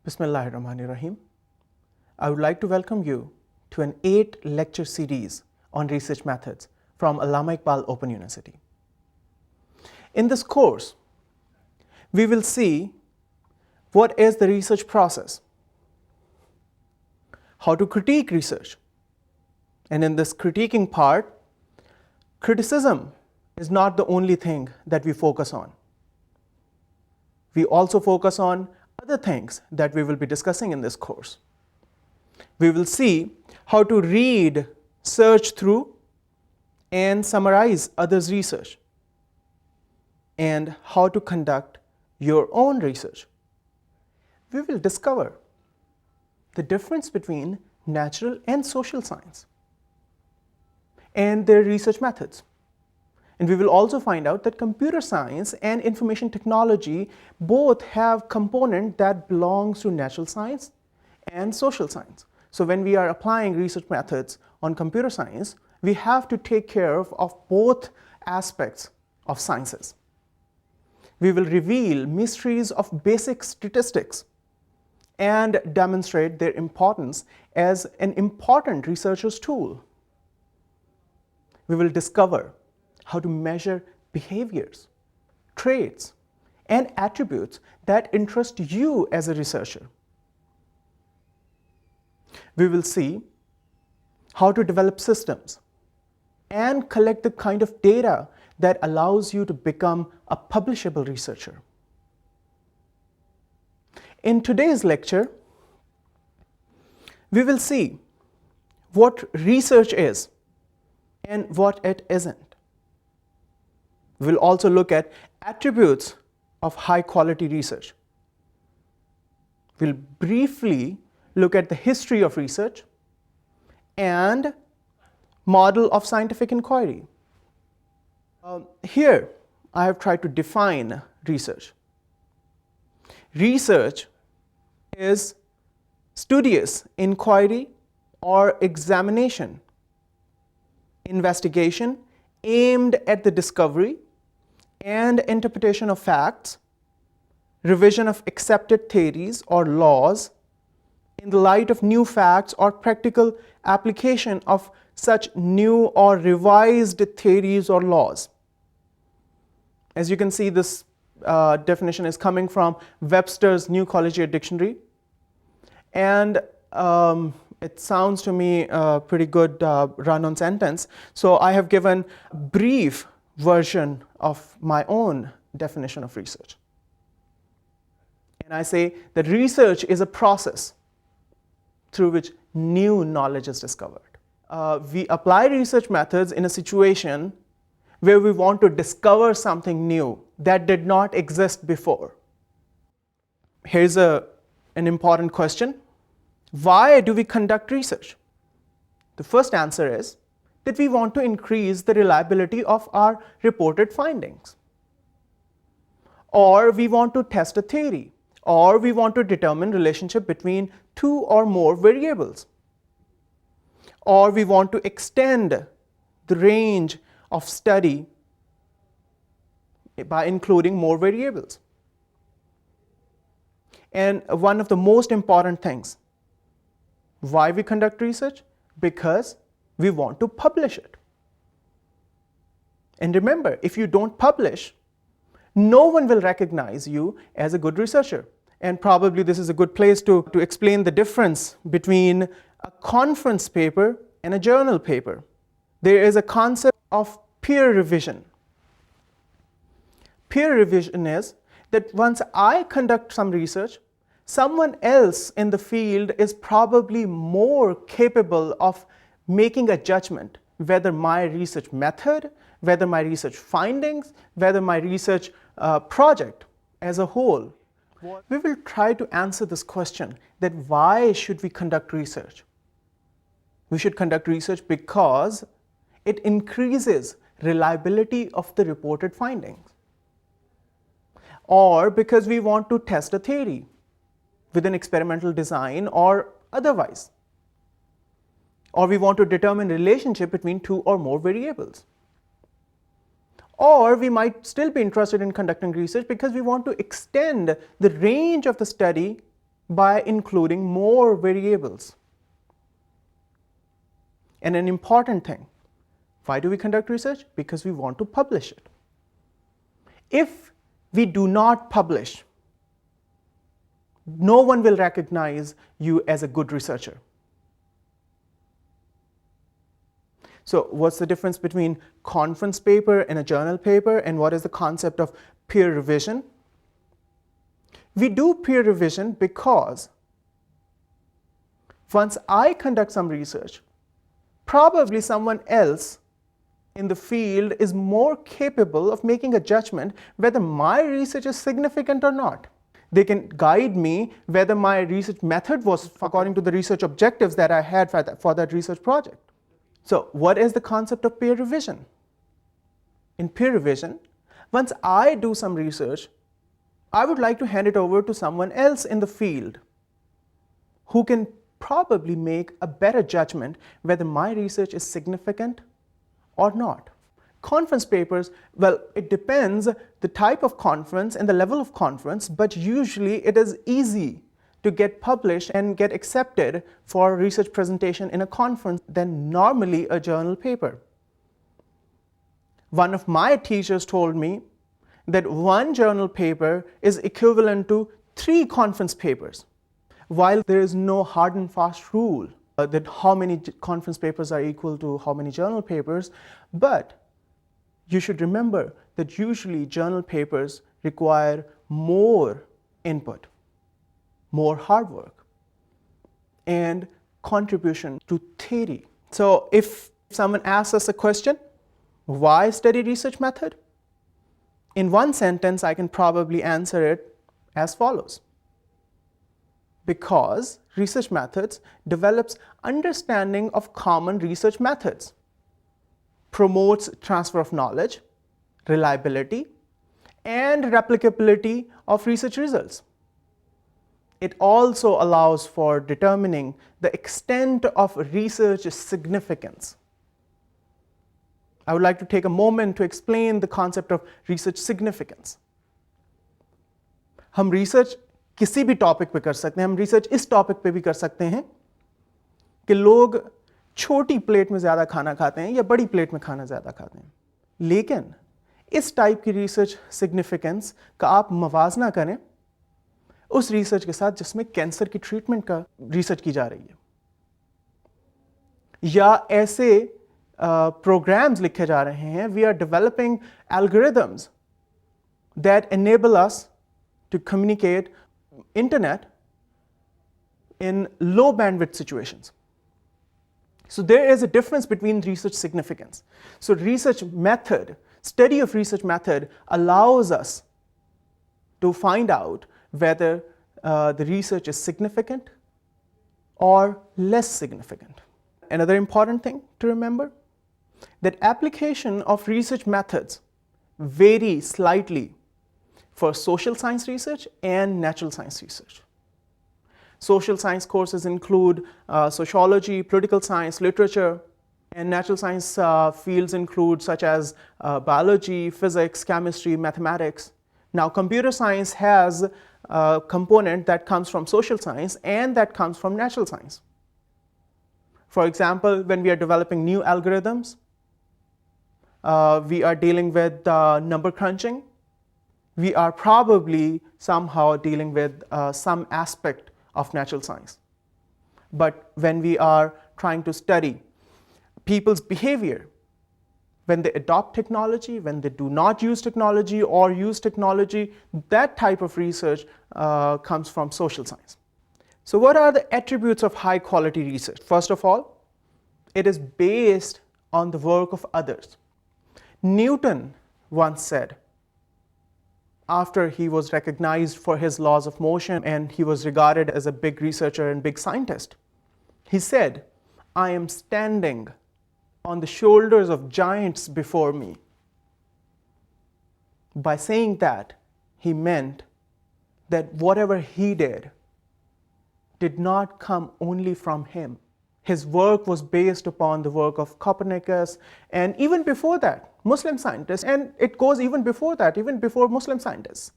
Bismillahirrahmanirrahim. I would like to welcome you to an 8-lecture series on research methods from Allama Iqbal Open University. In this course, we will see what is the research process, how to critique research, and in this critiquing part, criticism is not the only thing that we focus on. We also focus on other things that we will be discussing in this course. We will see how to read, search through, and summarize others' research, and how to conduct your own research. We will discover the difference between natural and social science and their research methods. And we will also find out that computer science and information technology both have component that belongs to natural science and social science. So when we are applying research methods on computer science, we have to take care of both aspects of sciences. We will reveal mysteries of basic statistics and demonstrate their importance as an important researcher's tool. We will discover how to measure behaviors, traits, and attributes that interest you as a researcher. We will see how to develop systems and collect the kind of data that allows you to become a publishable researcher. In today's lecture, we will see what research is and what it isn't. We'll also look at attributes of high-quality research. We'll briefly look at the history of research and model of scientific inquiry. Here, I have tried to define research. Research is studious inquiry or examination, investigation aimed at the discovery and interpretation of facts, revision of accepted theories or laws in the light of new facts or practical application of such new or revised theories or laws. As you can see, this definition is coming from Webster's New Collegiate Dictionary, and it sounds to me a pretty good run-on sentence. So I have given a brief version of my own definition of research. And I say that research is a process through which new knowledge is discovered. We apply research methods in a situation where we want to discover something new that did not exist before. Here's an important question. Why do we conduct research? The first answer is that we want to increase the reliability of our reported findings. Or we want to test a theory. Or we want to determine relationship between two or more variables. Or we want to extend the range of study by including more variables. And one of the most important things, why we conduct research? Because we want to publish it. And remember, if you don't publish, no one will recognize you as a good researcher. And probably this is a good place to explain the difference between a conference paper and a journal paper. There is a concept of peer revision. Peer revision is that once I conduct some research, someone else in the field is probably more capable of making a judgment whether my research method, whether my research findings, whether my research project as a whole. We will try to answer this question that why should we conduct research? We should conduct research because it increases reliability of the reported findings. Or because we want to test a theory with an experimental design or otherwise. Or we want to determine relationship between two or more variables. Or we might still be interested in conducting research because we want to extend the range of the study by including more variables. And an important thing, why do we conduct research? Because we want to publish it. If we do not publish, no one will recognize you as a good researcher. So what's the difference between conference paper and a journal paper, and what is the concept of peer revision? We do peer revision because once I conduct some research, probably someone else in the field is more capable of making a judgment whether my research is significant or not. They can guide me whether my research method was according to the research objectives that I had for that research project. So what is the concept of peer revision? In peer revision, once I do some research, I would like to hand it over to someone else in the field who can probably make a better judgment whether my research is significant or not. Conference papers, well, it depends the type of conference and the level of conference, but usually it is easy to get published and get accepted for research presentation in a conference than normally a journal paper. One of my teachers told me that one journal paper is equivalent to 3 conference papers, while there is no hard and fast rule that how many conference papers are equal to how many journal papers, but you should remember that usually journal papers require more input, more hard work, and contribution to theory. So if someone asks us a question, why study research method? In one sentence, I can probably answer it as follows. Because research methods develops understanding of common research methods, promotes transfer of knowledge, reliability, and replicability of research results. It also allows for determining the extent of research significance. I would like to take a moment to explain the concept of research significance. हम research किसी भी topic पे कर सकते हैं, हम research इस topic पे भी कर सकते हैं कि लोग छोटी प्लेट में ज़्यादा खाना खाते हैं या बड़ी प्लेट में खाना ज़्यादा खाते हैं. लेकिन इस टाइप की रिसर्च सिग्निफिकेंस का आप मवाजना करें उस रिसर्च के साथ जिसमें कैंसर की ट्रीटमेंट का रिसर्च की जा रही है, या ऐसे प्रोग्राम्स लिखे जा रहे हैं. We are developing algorithms that enable us to communicate internet in low bandwidth situations. So there is a difference between research significance. So research method, study of research method allows us to find out whether the research is significant or less significant. Another important thing to remember, that application of research methods vary slightly for social science research and natural science research. Social science courses include sociology, political science, literature, and natural science fields include such as biology, physics, chemistry, mathematics. Now, computer science has a component that comes from social science and that comes from natural science. For example, when we are developing new algorithms, we are dealing with number crunching. We are probably somehow dealing with some aspect of natural science. But when we are trying to study people's behavior, when they adopt technology, when they do not use technology or use technology, that type of research comes from social science. So what are the attributes of high quality research? First of all, it is based on the work of others. Newton once said, after he was recognized for his laws of motion and he was regarded as a big researcher and big scientist, he said, "I am standing on the shoulders of giants before me." By saying that, he meant that whatever he did not come only from him. His work was based upon the work of Copernicus, and even before that, Muslim scientists, and it goes even before that, even before Muslim scientists,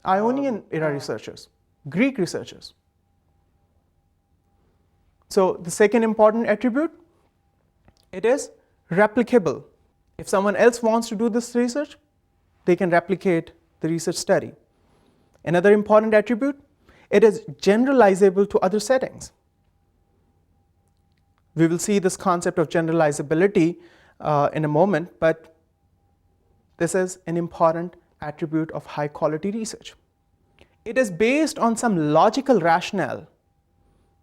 Ionian era researchers. Greek researchers. So the second important attribute, it is replicable. If someone else wants to do this research, they can replicate the research study. Another important attribute, it is generalizable to other settings. We will see this concept of generalizability in a moment, but this is an important attribute of high quality research. It is based on some logical rationale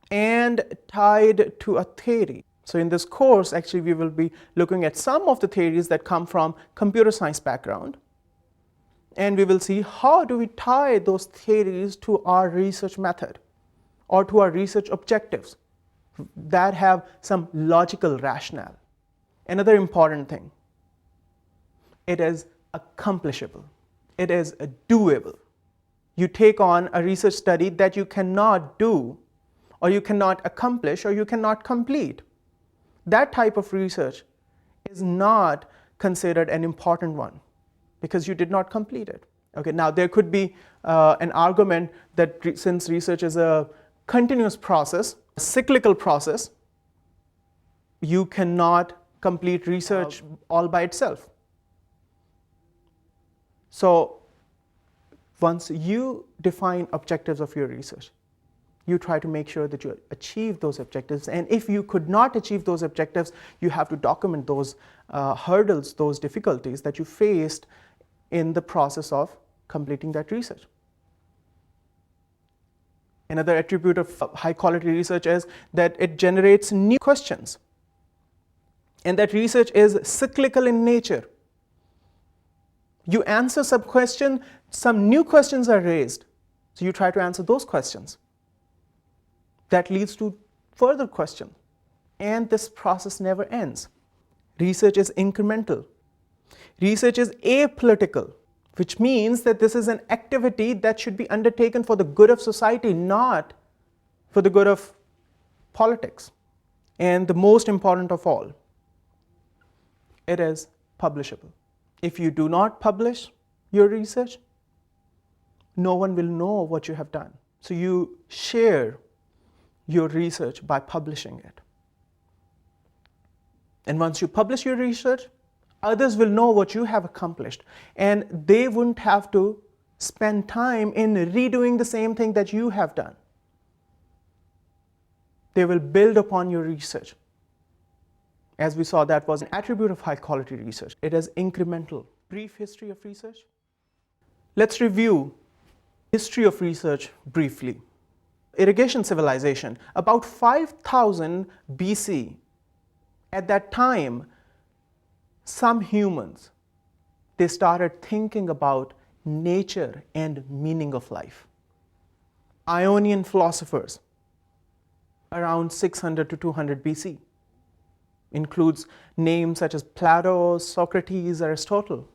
and tied to a theory. So in this course, actually, we will be looking at some of the theories that come from computer science background. And we will see how do we tie those theories to our research method or to our research objectives that have some logical rationale. Another important thing, it is accomplishable. It is doable. You take on a research study that you cannot do, or you cannot accomplish, or you cannot complete. That type of research is not considered an important one because you did not complete it. Okay, now there could be an argument that since research is a continuous process, a cyclical process, you cannot complete research all by itself. So once you define objectives of your research, you try to make sure that you achieve those objectives. And if you could not achieve those objectives, you have to document those hurdles, those difficulties that you faced in the process of completing that research. Another attribute of high quality research is that it generates new questions, and that research is cyclical in nature. You answer some question, some new questions are raised, so you try to answer those questions. That leads to further questions, and this process never ends. Research is incremental. Research is apolitical, which means that this is an activity that should be undertaken for the good of society, not for the good of politics. And the most important of all, it is publishable. If you do not publish your research, no one will know what you have done. So you share your research by publishing it. And once you publish your research, others will know what you have accomplished, and they wouldn't have to spend time in redoing the same thing that you have done. They will build upon your research. As we saw, that was an attribute of high quality research. It is incremental. Brief history of research. Let's review history of research briefly. Irrigation civilization, about 5000 BC. At that time, some humans, they started thinking about nature and meaning of life. Ionian philosophers, around 600 to 200 BC, includes names such as Plato, Socrates, Aristotle,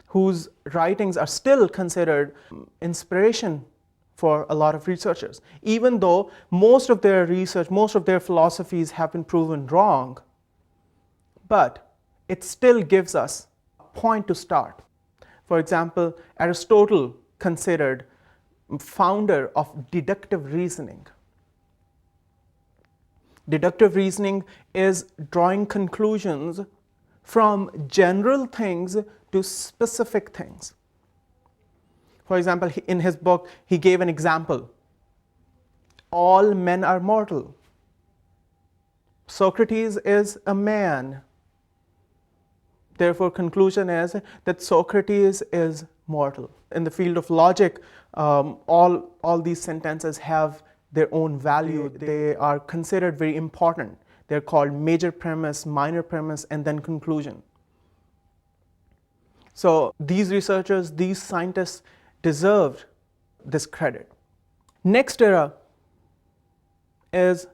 whose writings are still considered inspiration for a lot of researchers. Even though most of their research, most of their philosophies have been proven wrong, but it still gives us a point to start. For example, Aristotle considered founder of deductive reasoning. Deductive reasoning is drawing conclusions from general things to specific things. For example, in his book, he gave an example. All men are mortal. Socrates is a man. Therefore, conclusion is that Socrates is mortal. In the field of logic, all these sentences have their own value. They are considered very important. They're called major premise, minor premise, and then conclusion. So these researchers, these scientists deserved this credit. Next era is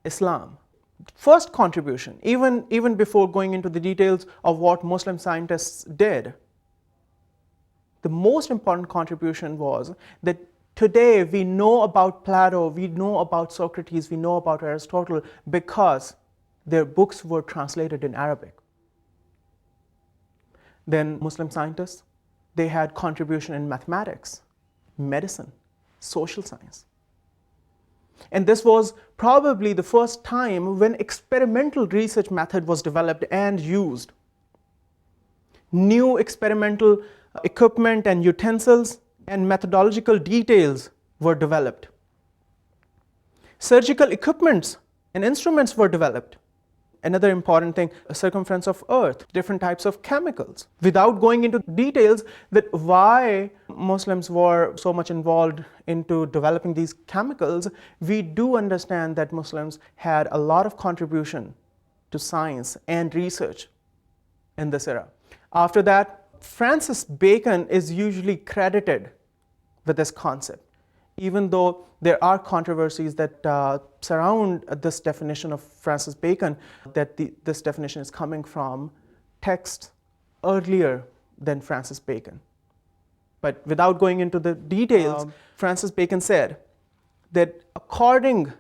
Islam. First contribution, even before going into the details of what Muslim scientists did, the most important contribution was that today we know about Plato, we know about Socrates, we know about Aristotle because their books were translated in Arabic. Then Muslim scientists, they had contribution in mathematics, medicine, social science. And this was probably the first time when experimental research method was developed and used. New experimental equipment and utensils and methodological details were developed. Surgical equipments and instruments were developed. Another important thing, circumference of Earth, different types of chemicals. Without going into details that why Muslims were so much involved into developing these chemicals, we do understand that Muslims had a lot of contribution to science and research in this era. After that, Francis Bacon is usually credited with this concept, even though there are controversies that surround this definition of Francis Bacon, that this definition is coming from texts earlier than Francis Bacon. But without going into the details, Francis Bacon said that according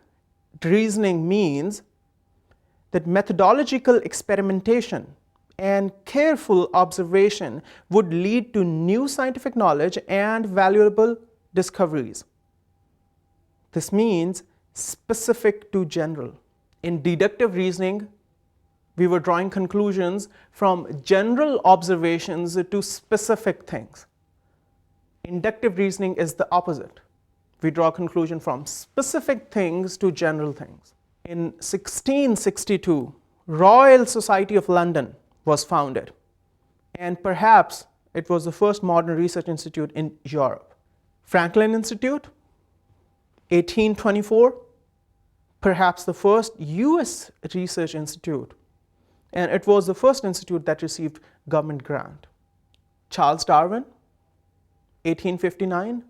reasoning means that methodological experimentation and careful observation would lead to new scientific knowledge and valuable discoveries. This means specific to general. In deductive reasoning, we were drawing conclusions from general observations to specific things. Inductive reasoning is the opposite. We draw a conclusion from specific things to general things. In 1662, Royal Society of London was founded, and perhaps it was the first modern research institute in Europe. Franklin Institute, 1824, perhaps the first US research institute, and it was the first institute that received government grant. Charles Darwin, 1859,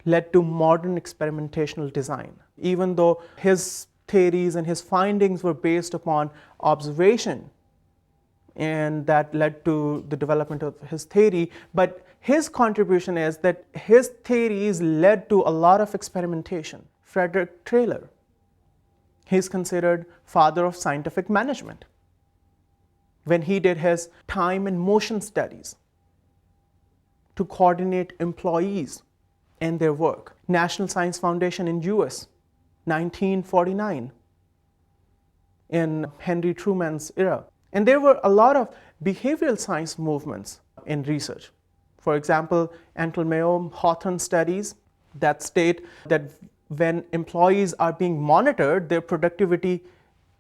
led to modern experimentational design. Even though his theories and his findings were based upon observation, and that led to the development of his theory, but his contribution is that his theories led to a lot of experimentation. Frederick Taylor, he's considered father of scientific management when he did his time and motion studies to coordinate employees and their work. National Science Foundation in US, 1949, in Henry Truman's era. And there were a lot of behavioral science movements in research. For example, Antelmeo-Hawthorne studies that state that when employees are being monitored, their productivity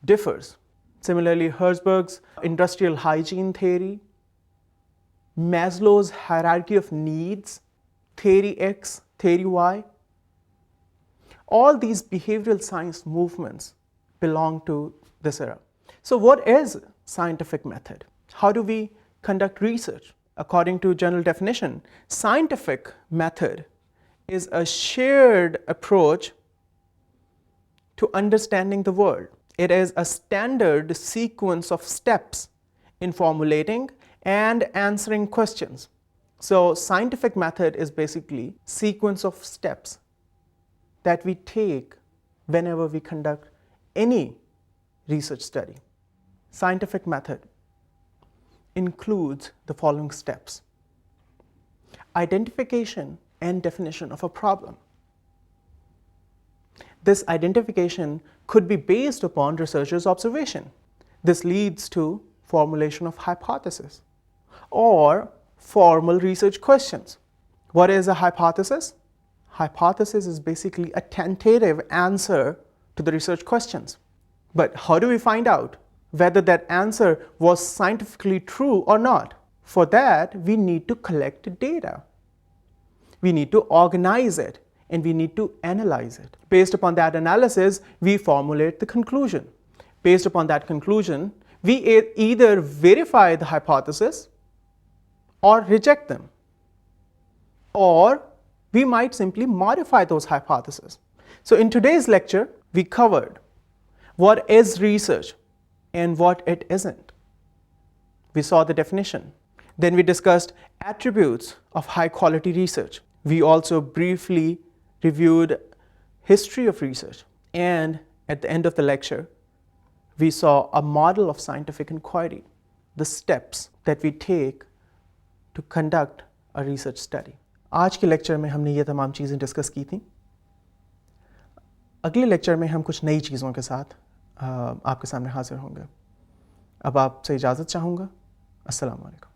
differs. Similarly, Herzberg's industrial hygiene theory, Maslow's hierarchy of needs, theory X, theory Y, all these behavioral science movements belong to this era. So what is scientific method? How do we conduct research? According to general definition, scientific method is a shared approach to understanding the world. It is a standard sequence of steps in formulating and answering questions. So scientific method is basically sequence of steps that we take whenever we conduct any research study. Scientific method includes the following steps: identification and definition of a problem. This identification could be based upon researchers' observation. This leads to formulation of hypothesis or formal research questions. What is a hypothesis? Hypothesis is basically a tentative answer to the research questions. But how do we find out whether that answer was scientifically true or not? For that, we need to collect data. We need to organize it, and we need to analyze it. Based upon that analysis, we formulate the conclusion. Based upon that conclusion, we either verify the hypothesis or reject them. Or we might simply modify those hypotheses. So in today's lecture, we covered what is research and what it isn't. We saw the definition. Then we discussed attributes of high quality research. We also briefly reviewed history of research. And at the end of the lecture, we saw a model of scientific inquiry, the steps that we take to conduct a research study. आज के lecture में हमने ये तमाम चीज़ें discuss की थी। अगले लेक्चर में हम कुछ नई चीज़ों के साथ आपके सामने हाजिर होंगे। अब आपसे इजाज़त चाहूँगा। अस्सलाम वालेकुम।